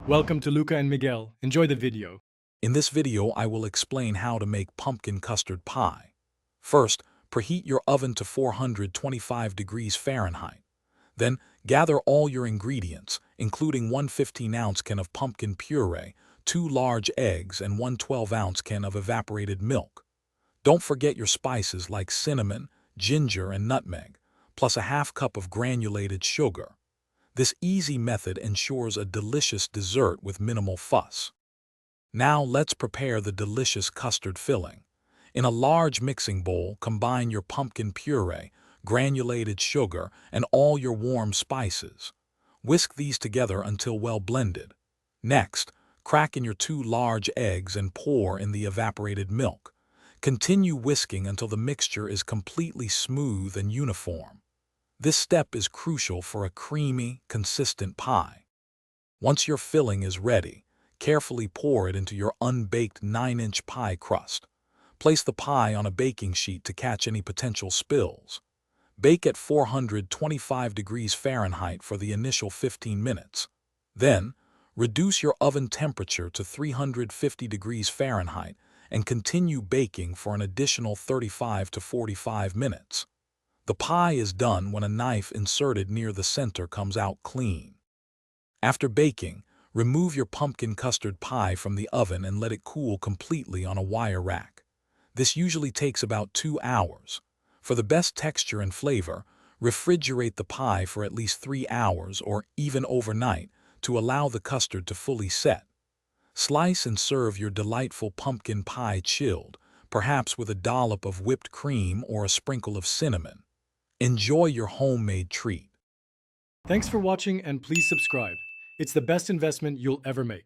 Welcome to Luca and Miguel. Enjoy the video. In this video, I will explain how to make pumpkin custard pie. First, preheat your oven to 425 degrees Fahrenheit. Then, gather all your ingredients, including one 15-ounce can of pumpkin puree, 2 large eggs, and one 12-ounce can of evaporated milk. Don't forget your spices like cinnamon, ginger, and nutmeg, plus a half cup of granulated sugar. This easy method ensures a delicious dessert with minimal fuss. Now let's prepare the delicious custard filling. In a large mixing bowl, combine your pumpkin puree, granulated sugar, and all your warm spices. Whisk these together until well blended. Next, crack in your 2 large eggs and pour in the evaporated milk. Continue whisking until the mixture is completely smooth and uniform. This step is crucial for a creamy, consistent pie. Once your filling is ready, carefully pour it into your unbaked 9-inch pie crust. Place the pie on a baking sheet to catch any potential spills. Bake at 425 degrees Fahrenheit for the initial 15 minutes. Then, reduce your oven temperature to 350 degrees Fahrenheit and continue baking for an additional 35 to 45 minutes. The pie is done when a knife inserted near the center comes out clean. After baking, remove your pumpkin custard pie from the oven and let it cool completely on a wire rack. This usually takes about 2 hours. For the best texture and flavor, refrigerate the pie for at least 3 hours or even overnight to allow the custard to fully set. Slice and serve your delightful pumpkin pie chilled, perhaps with a dollop of whipped cream or a sprinkle of cinnamon. Enjoy your homemade treat. Thanks for watching and please subscribe. It's the best investment you'll ever make.